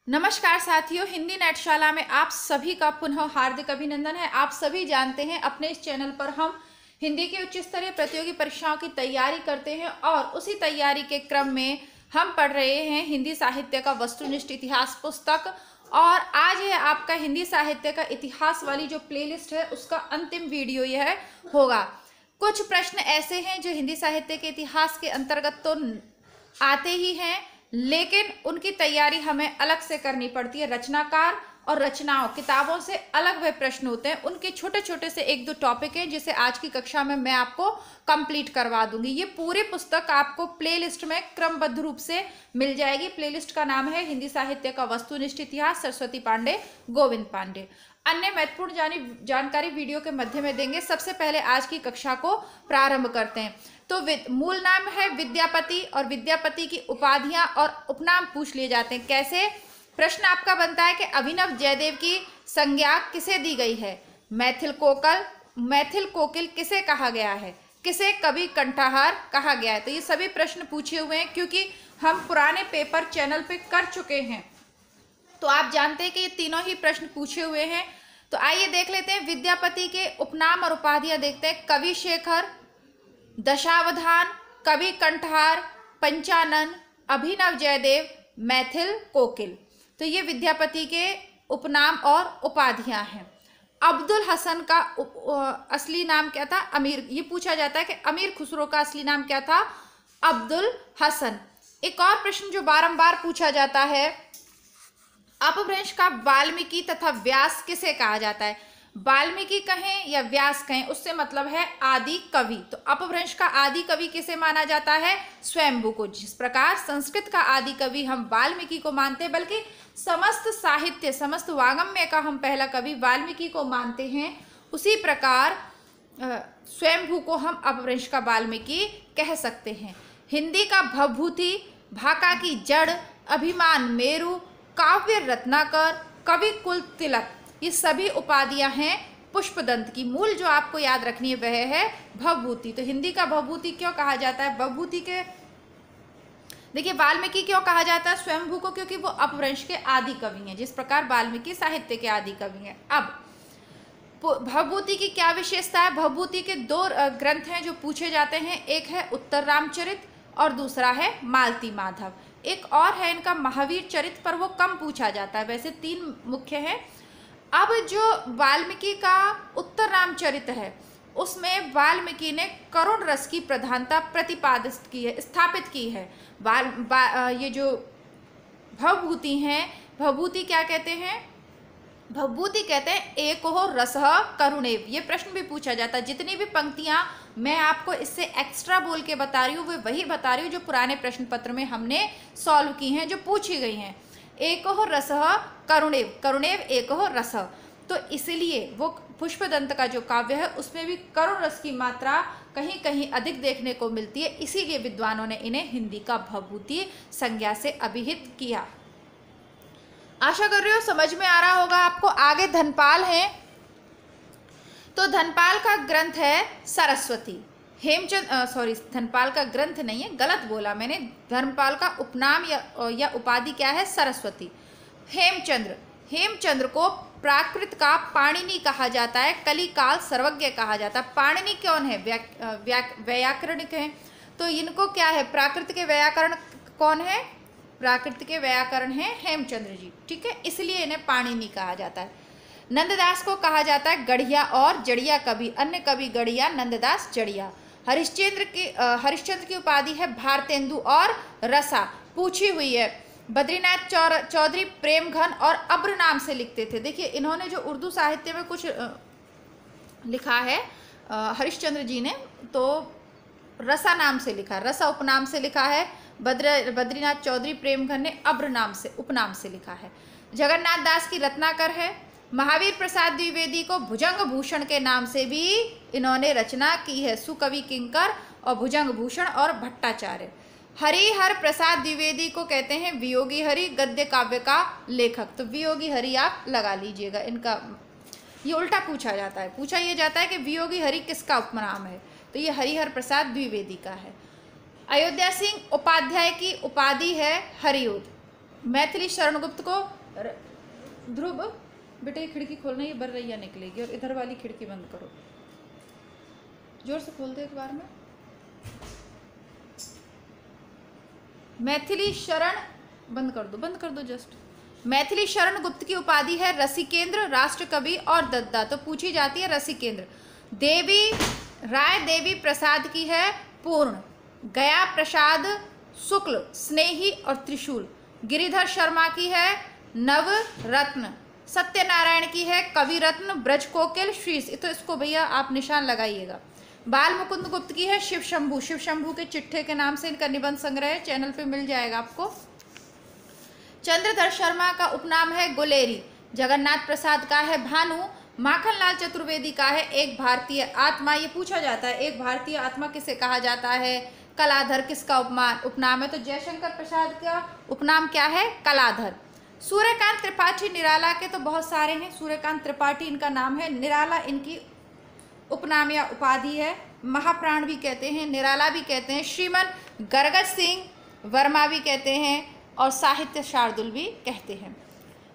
नमस्कार साथियों, हिंदी नेटशाला में आप सभी का पुनः हार्दिक अभिनंदन है। आप सभी जानते हैं अपने इस चैनल पर हम हिंदी की उच्च स्तरीय प्रतियोगी परीक्षाओं की तैयारी करते हैं और उसी तैयारी के क्रम में हम पढ़ रहे हैं हिंदी साहित्य का वस्तुनिष्ठ इतिहास पुस्तक। और आज है आपका हिंदी साहित्य का इतिहास वाली जो प्लेलिस्ट है उसका अंतिम वीडियो यह होगा। कुछ प्रश्न ऐसे हैं जो हिंदी साहित्य के इतिहास के अंतर्गत तो आते ही हैं, लेकिन उनकी तैयारी हमें अलग से करनी पड़ती है। रचनाकार और रचनाओं किताबों से अलग वे प्रश्न होते हैं, उनके छोटे छोटे से एक दो टॉपिक हैं जिसे आज की कक्षा में मैं आपको कंप्लीट करवा दूंगी। ये पूरी पुस्तक आपको प्लेलिस्ट में क्रमबद्ध रूप से मिल जाएगी। प्लेलिस्ट का नाम है हिंदी साहित्य का वस्तुनिष्ठ इतिहास, सरस्वती पांडे, गोविंद पांडे। अन्य महत्वपूर्ण जानकारी वीडियो के मध्य में देंगे। सबसे पहले आज की कक्षा को प्रारंभ करते हैं। तो मूल नाम है विद्यापति और विद्यापति की उपाधियां और उपनाम पूछ लिए जाते हैं। कैसे? प्रश्न आपका बनता है कि अभिनव जयदेव की संज्ञा किसे दी गई है? मैथिल कोकिल किसे कहा गया है? किसे कवि कंठहार कहा गया है? तो ये सभी प्रश्न पूछे हुए हैं क्योंकि हम पुराने पेपर चैनल पे कर चुके हैं, तो आप जानते हैं कि ये तीनों ही प्रश्न पूछे हुए हैं। तो आइए देख लेते हैं विद्यापति के उपनाम और उपाधियां देखते हैं। कवि शेखर, दशावधान, कवि कंठहार, पंचानन, अभिनव जयदेव, मैथिल कोकिल। तो ये विद्यापति के उपनाम और उपाधियां हैं। अब्दुल हसन का असली नाम क्या था? अमीर। ये पूछा जाता है कि अमीर खुसरो का असली नाम क्या था? अब्दुल हसन। एक और प्रश्न जो बारंबार पूछा जाता है, अपभ्रंश का वाल्मीकि तथा व्यास किसे कहा जाता है? वाल्मीकि कहें या व्यास कहें, उससे मतलब है आदि कवि। तो अपभ्रंश का आदि कवि किसे माना जाता है? स्वयंभू को। जिस प्रकार संस्कृत का आदि कवि हम वाल्मीकि को मानते हैं, बल्कि समस्त साहित्य, समस्त वाङ्मय का हम पहला कवि वाल्मीकि को मानते हैं, उसी प्रकार स्वयंभू को हम अपभ्रंश का वाल्मीकि कह सकते हैं। हिंदी का भवभूति, भाका की जड़, अभिमान मेरु, काव्य रत्नाकर, कवि कुल तिलक, ये सभी उपाधियां हैं पुष्पदंत की। मूल जो आपको याद रखनी है वह है भवभूति। तो हिंदी का भवभूति क्यों कहा जाता है? भवभूति के देखिए, वाल्मीकि क्यों कहा जाता है स्वयंभू को? क्योंकि वो अपभ्रंश के आदि कवि हैं, जिस प्रकार वाल्मीकि साहित्य के आदि कवि हैं। अब भवभूति की क्या विशेषता है? भवभूति के दो ग्रंथ हैं जो पूछे जाते हैं। एक है उत्तर रामचरित और दूसरा है मालती माधव। एक और है इनका महावीर चरित, पर वो कम पूछा जाता है। वैसे तीन मुख्य हैं। अब जो वाल्मीकि का उत्तर रामचरित है, उसमें वाल्मीकि ने करुण रस की प्रधानता प्रतिपादित की है, स्थापित की है। ये जो भवभूति हैं, भवभूति क्या कहते हैं? भवभूति कहते हैं एको रसः करुणेव। ये प्रश्न भी पूछा जाता है। जितनी भी पंक्तियां मैं आपको इससे एक्स्ट्रा बोल के बता रही हूँ, वो वही बता रही हूँ जो पुराने प्रश्न पत्र में हमने सॉल्व की हैं, जो पूछी गई हैं। एको रसः करुणेव, करुणेव एको रसः। तो इसलिए वो पुष्पदंत का जो काव्य है उसमें भी करुण रस की मात्रा कहीं कहीं अधिक देखने को मिलती है, इसीलिए विद्वानों ने इन्हें हिंदी का भवभूति संज्ञा से अभिहित किया। आशा कर रही हूँ समझ में आ रहा होगा आपको। आगे धनपाल हैं, तो धनपाल का ग्रंथ है सरस्वती। धनपाल का ग्रंथ नहीं है, गलत बोला मैंने। धनपाल का उपनाम या उपाधि क्या है? सरस्वती। हेमचंद्र को प्राकृत का पाणिनि कहा जाता है, कलिकाल सर्वज्ञ कहा जाता है। पाणिनि कौन है? व्याकरणिक हैं। तो इनको क्या है? प्राकृत के व्याकरण कौन है? प्राकृत के व्याकरण हैं हेमचंद्र जी, ठीक है, इसलिए इन्हें पाणिनि कहा जाता है। नंददास को कहा जाता है गढ़िया और जड़िया कवि। अन्य कवि गढ़िया, नंददास जड़िया। हरिश्चंद्र की उपाधि है भारतेंदु और रसा, पूछी हुई है। बद्रीनाथ चौधरी प्रेमघन और अब्र नाम से लिखते थे। देखिए, इन्होंने जो उर्दू साहित्य में कुछ लिखा है हरिश्चंद्र जी ने, तो रसा नाम से लिखा, रसा उपनाम से लिखा है। बद्रीनाथ चौधरी प्रेमघन ने अब्र नाम से, उपनाम से लिखा है। जगन्नाथ दास की रत्नाकर है। महावीर प्रसाद द्विवेदी को भुजंग भूषण के नाम से भी इन्होंने रचना की है। सुकवि किंकर और भुजंग भूषण और भट्टाचार्य। हरिहर प्रसाद द्विवेदी को कहते हैं वियोगी हरि, गद्य काव्य का लेखक। तो वियोगी हरि आप लगा लीजिएगा। इनका ये उल्टा पूछा जाता है, पूछा ये जाता है कि वियोगी हरि किसका उपनाम है? तो ये हरिहर प्रसाद द्विवेदी का है। अयोध्या सिंह उपाध्याय की उपाधि है हरिउद। मैथिली शरण गुप्त को ध्रुव बेटे ये खिड़की खोलना, ये बर्रैया निकलेगी, और इधर वाली खिड़की बंद करो, जोर से खोल दो एक बार में। मैथिली शरण बंद कर दो जस्ट। मैथिली शरण गुप्त की उपाधि है रसिकेंद्र, राष्ट्र कवि और दद्दा, तो पूछी जाती है रसिकेंद्र। देवी राय देवी प्रसाद की है पूर्ण, गया प्रसाद शुक्ल स्नेही और त्रिशूल। गिरिधर शर्मा की है नवरत्न। सत्यनारायण की है कवि रत्न, ब्रज कोकिल शीर्ष, तो इसको भैया आप निशान लगाइएगा। बाल मुकुंद गुप्त की है शिव शंभू, शिव शंभू के चिट्ठे के नाम से इनका निबंध संग्रह चैनल पे मिल जाएगा आपको। चंद्रधर शर्मा का उपनाम है गुलेरी। जगन्नाथ प्रसाद का है भानु। माखनलाल चतुर्वेदी का है एक भारतीय आत्मा, ये पूछा जाता है एक भारतीय आत्मा किसे कहा जाता है। कलाधर किसका उपनाम है, तो जयशंकर प्रसाद का उपनाम क्या है, कलाधर। सूर्यकांत त्रिपाठी निराला के तो बहुत सारे हैं, सूर्यकांत त्रिपाठी इनका नाम है, निराला इनकी उपनाम या उपाधि है। महाप्राण भी कहते हैं, निराला भी कहते हैं, श्रीमन गरगज सिंह वर्मा भी कहते हैं, और साहित्य शार्दुल भी कहते हैं।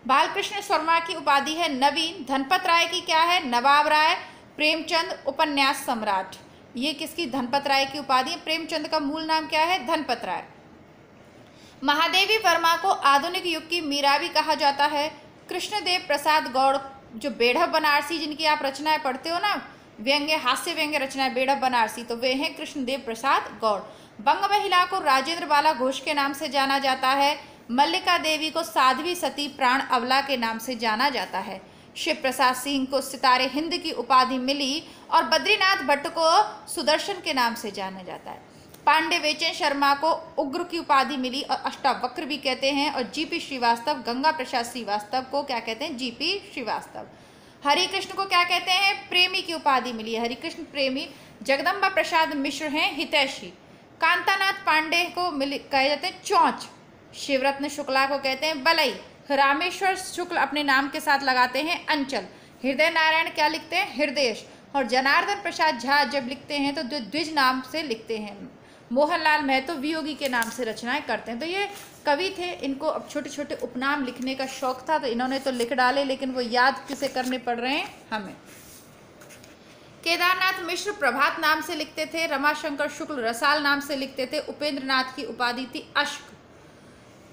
बालकृष्ण शर्मा की उपाधि है नवीन। धनपत राय की क्या है, नवाब राय। प्रेमचंद उपन्यास सम्राट, ये किसकी, धनपत राय की उपाधि है। प्रेमचंद का मूल नाम क्या है, धनपत राय। महादेवी वर्मा को आधुनिक युग की मीरा भी कहा जाता है। कृष्णदेव प्रसाद गौड़, जो बेढ़व बनारसी जिनकी आप रचनाएं पढ़ते हो ना, व्यंग्य हास्य व्यंग्य रचनाएं बेढ़व बनारसी, तो वे हैं कृष्णदेव प्रसाद गौड़। बंग महिला को राजेंद्र बाला घोष के नाम से जाना जाता है। मल्लिका देवी को साध्वी सती प्राण अवला के नाम से जाना जाता है। शिव प्रसाद सिंह को सितारे हिंद की उपाधि मिली, और बद्रीनाथ भट्ट को सुदर्शन के नाम से जाना जाता है। पांडे वेचन शर्मा को उग्र की उपाधि मिली और अष्टावक्र भी कहते हैं। और जीपी श्रीवास्तव, गंगा प्रसाद श्रीवास्तव को क्या कहते हैं, जीपी श्रीवास्तव। हरिकृष्ण को क्या कहते हैं, प्रेमी की उपाधि मिली है, हरिकृष्ण प्रेमी। जगदम्बा प्रसाद मिश्र हैं हितैषी। कांतानाथ पांडे को कहे जाते हैं चौंच। शिवरत्न शुक्ला को कहते हैं बलई। रामेश्वर शुक्ल अपने नाम के साथ लगाते हैं अंचल। हृदय नारायण क्या लिखते हैं, हृदयेश। और जनार्दन प्रसाद झा जब लिखते हैं तो द्विज नाम से लिखते हैं। मोहनलाल महतो वियोगी के नाम से रचनाएं करते हैं। तो ये कवि थे, इनको अब छोटे छोटे उपनाम लिखने का शौक था, तो इन्होंने तो लिख डाले, लेकिन वो याद किसे करने पड़ रहे हैं, हमें। केदारनाथ मिश्र प्रभात नाम से लिखते थे। रमाशंकर शुक्ल रसाल नाम से लिखते थे। उपेंद्र नाथ की उपाधि थी अश्क।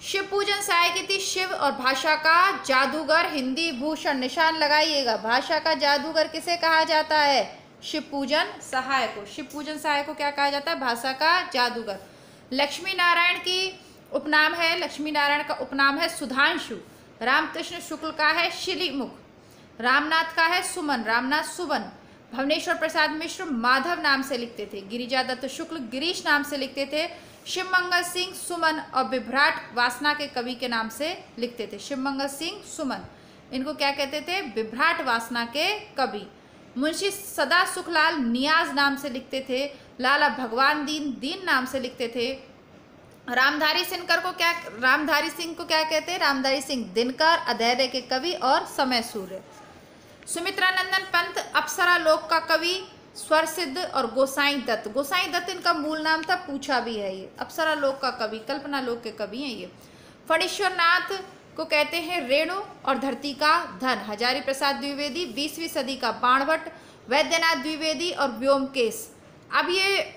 शिव पूजन सहाय की थी शिव। और भाषा का जादूगर हिंदी भूषण, निशान लगाइएगा। भाषा का जादूगर किसे कहा जाता है, शिव पूजन सहाय को। शिव पूजन सहाय को क्या कहा जाता है, भाषा का जादूगर। लक्ष्मी नारायण की उपनाम है, लक्ष्मी नारायण का उपनाम है सुधांशु। रामकृष्ण शुक्ल का है शिलीमुख। रामनाथ का है सुमन, रामनाथ सुवन। भवनेश्वर प्रसाद मिश्र माधव नाम से लिखते थे। गिरिजा दत्त शुक्ल गिरीश नाम से लिखते थे। शिवमंगल सिंह सुमन और विभ्राट वासना के कवि के नाम से लिखते थे। शिवमंगल सिंह सुमन, इनको क्या कहते थे, विभ्राट वासना के कवि। मुंशी सदा सुखलाल नियाज नाम से लिखते थे। लाला भगवान दीन नाम से लिखते थे। रामधारी सिंह को क्या कहते हैं, रामधारी सिंह दिनकर, अधैर्य के कवि और समय सूर्य। सुमित्रानंदन पंत अप्सरा लोक का कवि, स्वर सिद्ध और गोसाई दत्त इनका मूल नाम था, पूछा भी है ये। अप्सरा लोक का कवि, कल्पना लोक के कवि हैं ये। फणीश्वर नाथ को कहते हैं रेणु और धरती का धन। हजारी प्रसाद द्विवेदी 20वीं सदी का बाणभट्ट। वैद्यनाथ द्विवेदी और व्योमकेश, अब ये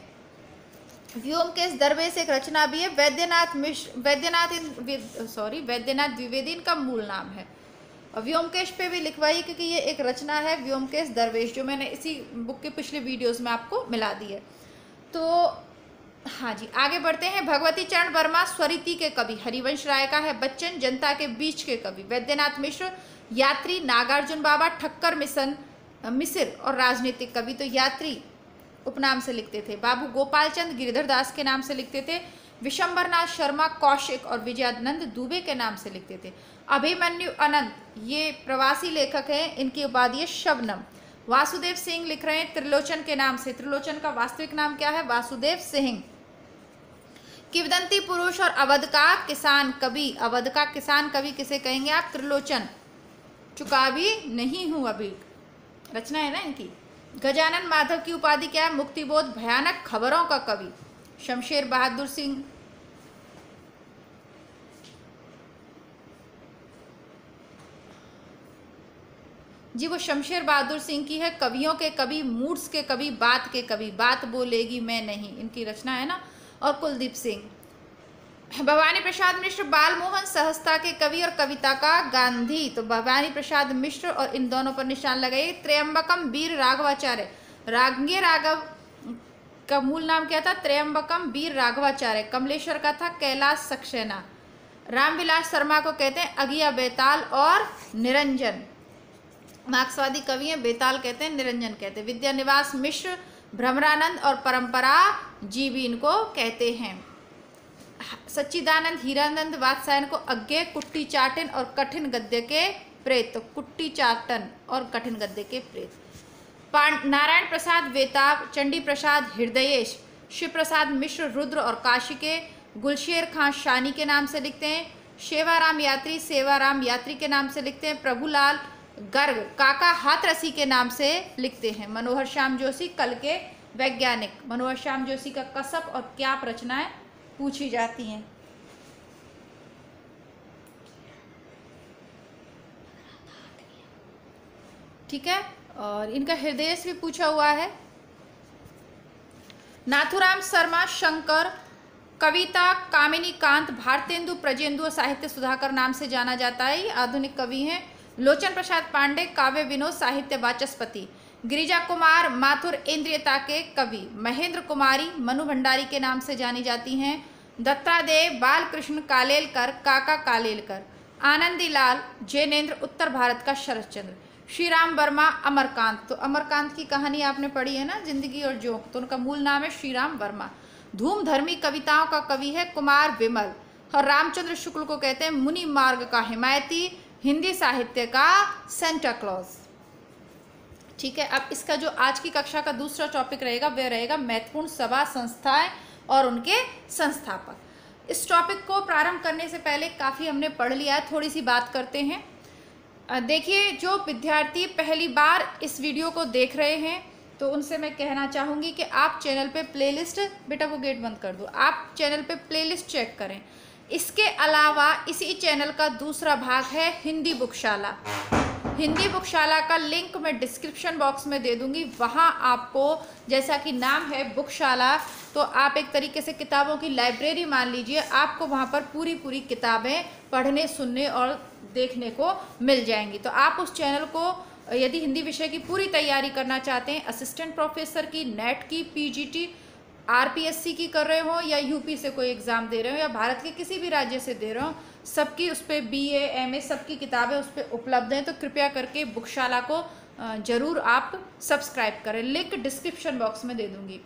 व्योमकेश दरवेश एक रचना भी है। वैद्यनाथ द्विवेदी इनका मूल नाम है। और व्योमकेश पे भी लिखवाई, क्योंकि ये एक रचना है व्योमकेश दरवेश, जो मैंने इसी बुक के पिछले वीडियोस में आपको मिला दी है। तो हाँ जी, आगे बढ़ते हैं। भगवती चरण वर्मा स्वरिति के कवि। हरिवंश राय का है बच्चन, जनता के बीच के कवि। वैद्यनाथ मिश्र यात्री। नागार्जुन बाबा ठक्कर मिसिर और राजनीतिक कवि, तो यात्री उपनाम से लिखते थे। बाबू गोपाल चंद गिरिधर दास के नाम से लिखते थे। विशंबरनाथ शर्मा कौशिक और विजयानंद दुबे के नाम से लिखते थे। अभिमन्यु अनंत ये प्रवासी लेखक हैं, इनकी उपाधि है शबनम। वासुदेव सिंह लिख रहे हैं त्रिलोचन के नाम से। त्रिलोचन का वास्तविक नाम क्या है, वासुदेव सिंह। किंवदंती पुरुष और अवध का किसान कवि। अवध का किसान कवि किसे कहेंगे आप, त्रिलोचन। चुका भी नहीं हूं अभी, रचना है ना इनकी। गजानन माधव की उपाधि क्या है, मुक्तिबोध भयानक खबरों का कवि। शमशेर बहादुर सिंह जी वो शमशेर बहादुर सिंह की है। कवियों के कवि, मूड्स के कवि, बात के कवि, बात बोलेगी मैं नहीं, इनकी रचना है ना। और कुलदीप सिंह। भवानी प्रसाद मिश्र बाल मोहन सहजता के कवि और कविता का गांधी। तो भवानी प्रसाद मिश्र और इन दोनों पर निशान लगाइए। त्र्यंबकम वीर राघवाचार्य, रांगे राघव का मूल नाम क्या था? त्र्यंबकम वीर राघवाचार्य। कमलेश्वर का था कैलाश सक्सेना। रामविलास शर्मा को कहते हैं अगिया बेताल और निरंजन। मार्क्सवादी कवि हैं, बेताल कहते हैं, निरंजन कहते हैं। विद्यानिवास मिश्र, भ्रमरानंद और परंपरा जीवी इनको कहते हैं। सच्चिदानंद हीरानंद वात्स्यायन को अज्ञे, कुट्टी चाटन और कठिन गद्य के प्रेत। तो कुट्टी चाटन और कठिन गद्य के प्रेत। नारायण प्रसाद वेताब, चंडी प्रसाद हृदयेश, शिव प्रसाद मिश्र रुद्र और काशी के। गुलशेर खां शानी के नाम से लिखते हैं। सेवाराम यात्री, सेवाराम यात्री के नाम से लिखते हैं। प्रभुलाल गर्ग काका हाथरसी के नाम से लिखते हैं। मनोहर श्याम जोशी कल के वैज्ञानिक। मनोहर श्याम जोशी का कसब और क्या रचनाएं पूछी जाती हैं। ठीक है, और इनका हृदय भी पूछा हुआ है। नाथुराम शर्मा शंकर, कविता कामिनी कांत, भारतेंदु प्रजेंदु और साहित्य सुधाकर नाम से जाना जाता है। ये आधुनिक कवि हैं। लोचन प्रसाद पांडे काव्य विनोद साहित्य वाचस्पति। गिरिजा कुमार माथुर इंद्रियता के कवि। महेंद्र कुमारी मनु भंडारी के नाम से जानी जाती हैं। दत्तादेव बालकृष्ण कालेलकर काका कालेलकर। आनंदी लाल जैनेन्द्र उत्तर भारत का शरदचंद्र। श्री राम वर्मा अमरकांत। तो अमरकांत की कहानी आपने पढ़ी है ना, जिंदगी और जोक। तो उनका मूल नाम है श्री राम वर्मा। धूमधर्मी कविताओं का कवि है कुमार विमल। और रामचंद्र शुक्ल को कहते हैं मुनि मार्ग का हिमायती, हिंदी साहित्य का सेंटा क्लॉज। ठीक है, अब इसका जो आज की कक्षा का दूसरा टॉपिक रहेगा वह रहेगा महत्वपूर्ण सभा संस्थाएं और उनके संस्थापक। इस टॉपिक को प्रारंभ करने से पहले काफ़ी हमने पढ़ लिया है, थोड़ी सी बात करते हैं। देखिए, जो विद्यार्थी पहली बार इस वीडियो को देख रहे हैं तो उनसे मैं कहना चाहूँगी कि आप चैनल पे प्लेलिस्ट, बेटा वो गेट बंद कर दो, आप चैनल पे प्लेलिस्ट चेक करें। इसके अलावा इसी चैनल का दूसरा भाग है हिंदी बुकशाला। हिंदी बुकशाला का लिंक मैं डिस्क्रिप्शन बॉक्स में दे दूंगी। वहाँ आपको, जैसा कि नाम है बुकशाला, तो आप एक तरीके से किताबों की लाइब्रेरी मान लीजिए। आपको वहाँ पर पूरी किताबें पढ़ने, सुनने और देखने को मिल जाएंगी। तो आप उस चैनल को, यदि हिंदी विषय की पूरी तैयारी करना चाहते हैं, असिस्टेंट प्रोफेसर की, नेट की, पीजीटी, आरपीएससी की कर रहे हो या यूपी से कोई एग्ज़ाम दे रहे हो या भारत के किसी भी राज्य से दे रहे हो, सबकी उस पर बीए, एमए सबकी किताबें उस पर उपलब्ध हैं। तो कृपया करके बुकशाला को ज़रूर आप सब्सक्राइब करें। लिंक डिस्क्रिप्शन बॉक्स में दे दूँगी।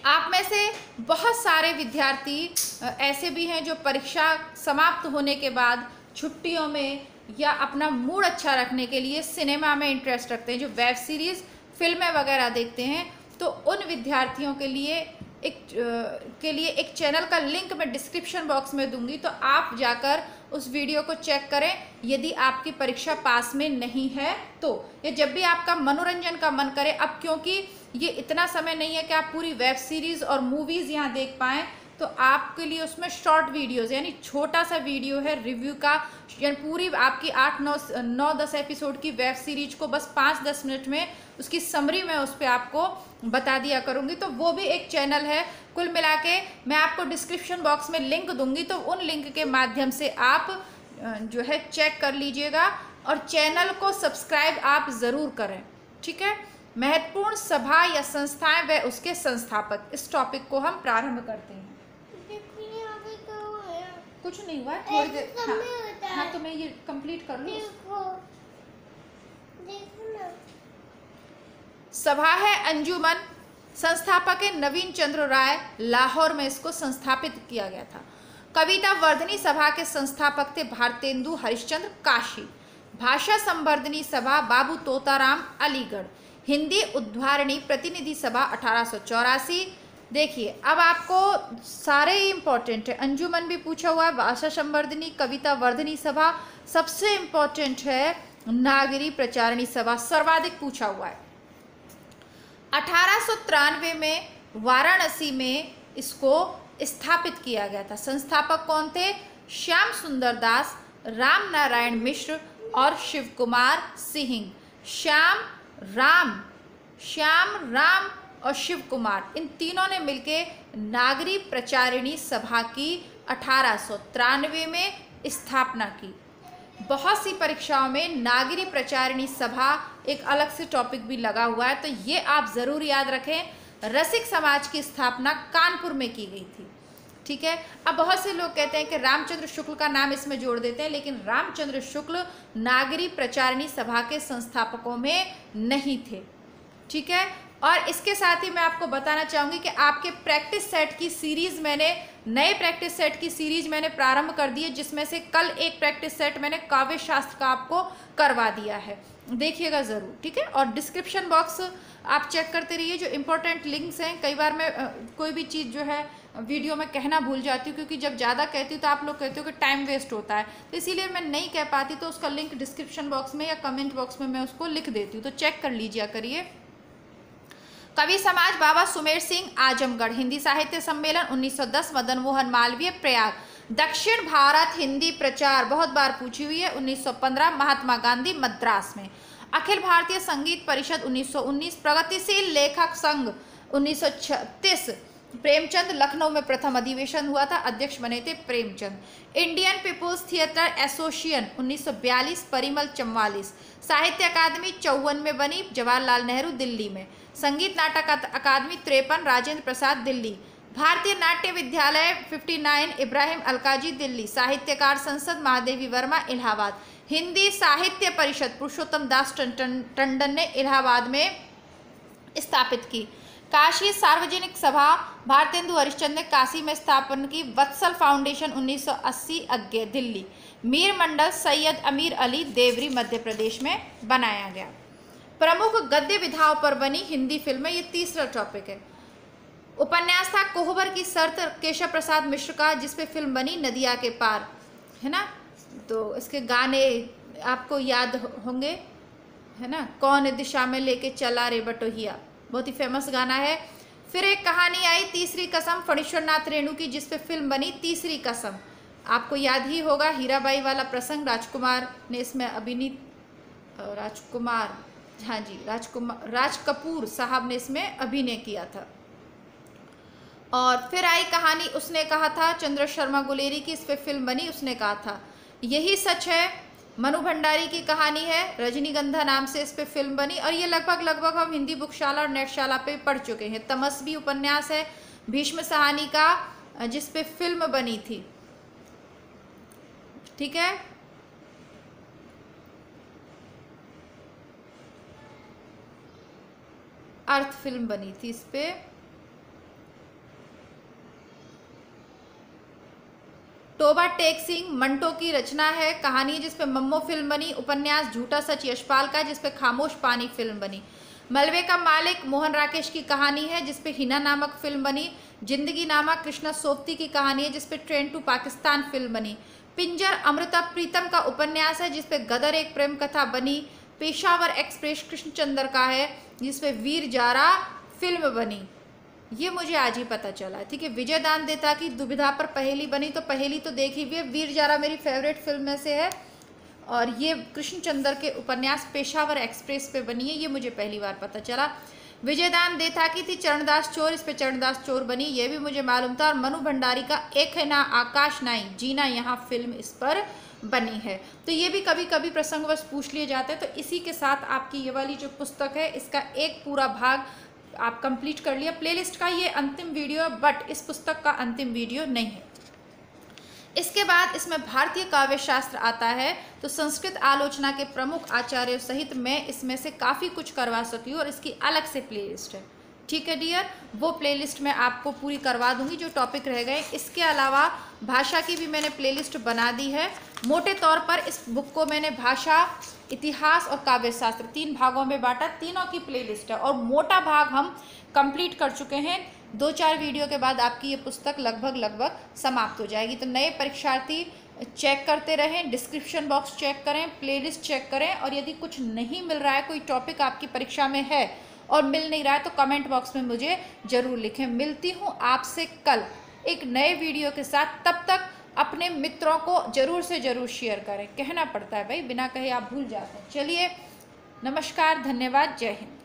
आप में से बहुत सारे विद्यार्थी ऐसे भी हैं जो परीक्षा समाप्त होने के बाद छुट्टियों में या अपना मूड अच्छा रखने के लिए सिनेमा में इंटरेस्ट रखते हैं, जो वेब सीरीज़, फिल्में वगैरह देखते हैं। तो उन विद्यार्थियों के लिए एक चैनल का लिंक मैं डिस्क्रिप्शन बॉक्स में दूंगी। तो आप जाकर उस वीडियो को चेक करें। यदि आपकी परीक्षा पास में नहीं है तो, या जब भी आपका मनोरंजन का मन करे, अब क्योंकि ये इतना समय नहीं है कि आप पूरी वेब सीरीज़ और मूवीज़ यहाँ देख पाएँ, तो आपके लिए उसमें शॉर्ट वीडियोज़, यानी छोटा सा वीडियो है रिव्यू का, यानी पूरी आपकी 8-9-10 एपिसोड की वेब सीरीज को बस 5-10 मिनट में उसकी समरी में उस पर आपको बता दिया करूँगी। तो वो भी एक चैनल है। कुल मिला के मैं आपको डिस्क्रिप्शन बॉक्स में लिंक दूंगी, तो उन लिंक के माध्यम से आप जो है चेक कर लीजिएगा और चैनल को सब्सक्राइब आप ज़रूर करें। ठीक है, महत्वपूर्ण सभा या संस्थाएं व उसके संस्थापक, इस टॉपिक को हम प्रारंभ करते हैं। कुछ नहीं हुआ, थोड़ी देर। हाँ, तो मैं ये कंप्लीट कर लूँ। सभा है अंजुमन, संस्थापक है नवीन चंद्र राय, लाहौर में इसको संस्थापित किया गया था। कविता वर्धनी सभा के संस्थापक थे भारतेंदु हरिश्चंद्र काशी। भाषा संवर्धनी सभा बाबू तोताराम अलीगढ़। हिंदी उद्धारणी प्रतिनिधि सभा 1884। देखिए, अब आपको सारे ही इम्पोर्टेंट है। अंजुमन भी पूछा हुआ है, भाषा संवर्धनी, कविता वर्धनी सभा, सबसे इम्पोर्टेंट है नागरी प्रचारणी सभा, सर्वाधिक पूछा हुआ है। 1893 में वाराणसी में इसको स्थापित किया गया था। संस्थापक कौन थे? श्याम सुंदर दास, राम नारायण मिश्र, और शिव कुमार सिंह। श्याम राम और शिव कुमार, इन तीनों ने मिलकर नागरी प्रचारिणी सभा की 1893 में स्थापना की। बहुत सी परीक्षाओं में नागरी प्रचारिणी सभा एक अलग से टॉपिक भी लगा हुआ है, तो ये आप जरूर याद रखें। रसिक समाज की स्थापना कानपुर में की गई थी। ठीक है। अब बहुत से लोग कहते हैं कि रामचंद्र शुक्ल का नाम इसमें जोड़ देते हैं, लेकिन रामचंद्र शुक्ल नागरी प्रचारिणी सभा के संस्थापकों में नहीं थे। ठीक है। और इसके साथ ही मैं आपको बताना चाहूँगी कि आपके प्रैक्टिस सेट की सीरीज़ नए प्रैक्टिस सेट की सीरीज मैंने प्रारंभ कर दी है, जिसमें से कल एक प्रैक्टिस सेट मैंने काव्य शास्त्र का आपको करवा दिया है, देखिएगा ज़रूर। ठीक है। और डिस्क्रिप्शन बॉक्स आप चेक करते रहिए, जो इम्पोर्टेंट लिंक्स हैं। कई बार मैं कोई भी चीज़ जो है वीडियो में कहना भूल जाती हूँ, क्योंकि जब ज़्यादा कहती हूँ तो आप लोग कहते हो कि टाइम वेस्ट होता है, तो इसीलिए मैं नहीं कह पाती, तो उसका लिंक डिस्क्रिप्शन बॉक्स में या कमेंट बॉक्स में मैं उसको लिख देती हूँ, तो चेक कर लीजिए करिए। कवि समाज बाबा सुमेर सिंह आजमगढ़, हिंदी साहित्य सम्मेलन 1910, मदन मोहन मालवीय प्रयाग। दक्षिण भारत हिंदी प्रचार बहुत बार पूछी हुई है, 1915, महात्मा गांधी मद्रास में। अखिल भारतीय संगीत परिषद 1919, प्रगतिशील लेखक संघ 1936, प्रेमचंद लखनऊ में प्रथम अधिवेशन हुआ था, अध्यक्ष बने थे Premchand. Indian People's Theatre Association 1942, Parimal 44। Sahitya अकादमी 54 में बनी, जवाहरलाल नेहरू दिल्ली में। संगीत नाटक अकादमी 53, राजेंद्र प्रसाद दिल्ली। भारतीय नाट्य विद्यालय 59, इब्राहिम अलकाजी दिल्ली। साहित्यकार संसद महादेवी वर्मा इलाहाबाद। हिंदी साहित्य परिषद पुरुषोत्तम दास टंडन ने इलाहाबाद में स्थापित की। काशी सार्वजनिक सभा भारतेंदु हरिश्चंद्र ने काशी में स्थापन की। वत्सल फाउंडेशन 1980, अज्ञे दिल्ली। मीर मंडल सैयद अमीर अली देवरी मध्य प्रदेश में बनाया गया। प्रमुख गद्य विधाओं पर बनी हिंदी फिल्में, ये तीसरा टॉपिक है। उपन्यास था कोहबर की शर्त केशव प्रसाद मिश्र का, जिसपे फिल्म बनी नदिया के पार, है ना। तो इसके गाने आपको याद होंगे, है ना। कौन दिशा में लेके चला रे बटोहिया, बहुत ही फेमस गाना है। फिर एक कहानी आई तीसरी कसम फणीश्वर नाथ रेणु की, जिसपे फिल्म बनी तीसरी कसम, आपको याद ही होगा हीराबाई वाला प्रसंग। राजकुमार ने इसमें राज कपूर साहब ने इसमें अभिनय किया था। और फिर आई कहानी उसने कहा था, चंद्र शर्मा गुलेरी की, इस पे फिल्म बनी उसने कहा था। यही सच है मनु भंडारी की कहानी है, रजनीगंधा नाम से इस पे फिल्म बनी, और ये लगभग हम हिंदी बुकशाला और नेटशाला पे पढ़ चुके हैं। तमस्वी उपन्यास है भीष्म सहानी का, जिस पे फिल्म बनी थी। ठीक है। अर्थ फिल्म बनी थी इस पे। टोबा टेक सिंह मंटो की रचना है, कहानी जिसपे मम्मो फिल्म बनी। उपन्यास झूठा सच यशपाल का, जिसपे खामोश पानी फिल्म बनी। मलबे का मालिक मोहन राकेश की कहानी है, जिसपे हिना नामक फिल्म बनी। जिंदगी नामा कृष्णा सोप्ती की कहानी है, जिसपे ट्रेन टू पाकिस्तान फिल्म बनी। पिंजर अमृता प्रीतम का उपन्यास है, जिसपे गदर एक प्रेम कथा बनी। पेशावर एक्सप्रेस कृष्णचंद्र का है, जिसपे वीर जारा फिल्म बनी। ये मुझे आज ही पता चला। ठीक है। विजय दान देता की दुविधा पर पहेली बनी, तो पहेली तो देखी हुई है, वीर जारा मेरी फेवरेट फिल्म में से है। और ये कृष्णचंद्र के उपन्यास पेशावर एक्सप्रेस पे बनी है, ये मुझे पहली बार पता चला। विजय दान देता की थी चरणदास चोर, इस पे चरणदास चोर बनी, ये भी मुझे मालूम था। और मनु भंडारी का एक है ना आकाश नाई जीना यहाँ फिल्म इस पर बनी है। तो ये भी कभी कभी प्रसंगवश पूछ लिए जाते हैं। तो इसी के साथ आपकी ये वाली जो पुस्तक है, इसका एक पूरा भाग आप कंप्लीट कर लिया। प्लेलिस्ट का ये अंतिम वीडियो, बट इस पुस्तक का अंतिम वीडियो नहीं है। इसके बाद इसमें भारतीय काव्य शास्त्र आता है, तो संस्कृत आलोचना के प्रमुख आचार्यों सहित मैं इसमें से काफ़ी कुछ करवा सकी हूँ, और इसकी अलग से प्लेलिस्ट है। ठीक है डियर, वो प्लेलिस्ट मैं आपको पूरी करवा दूंगी जो टॉपिक रह गए। इसके अलावा भाषा की भी मैंने प्लेलिस्ट बना दी है। मोटे तौर पर इस बुक को मैंने भाषा, इतिहास और काव्य शास्त्र 3 भागों में बांटा, तीनों की प्लेलिस्ट है, और मोटा भाग हम कंप्लीट कर चुके हैं। 2-4 वीडियो के बाद आपकी ये पुस्तक लगभग समाप्त हो जाएगी। तो नए परीक्षार्थी चेक करते रहें, डिस्क्रिप्शन बॉक्स चेक करें, प्लेलिस्ट चेक करें, और यदि कुछ नहीं मिल रहा है, कोई टॉपिक आपकी परीक्षा में है और मिल नहीं रहा है, तो कमेंट बॉक्स में मुझे ज़रूर लिखें। मिलती हूँ आपसे कल एक नए वीडियो के साथ, तब तक अपने मित्रों को ज़रूर से ज़रूर शेयर करें। कहना पड़ता है भाई, बिना कहे आप भूल जाते हैं। चलिए, नमस्कार, धन्यवाद, जय हिंद।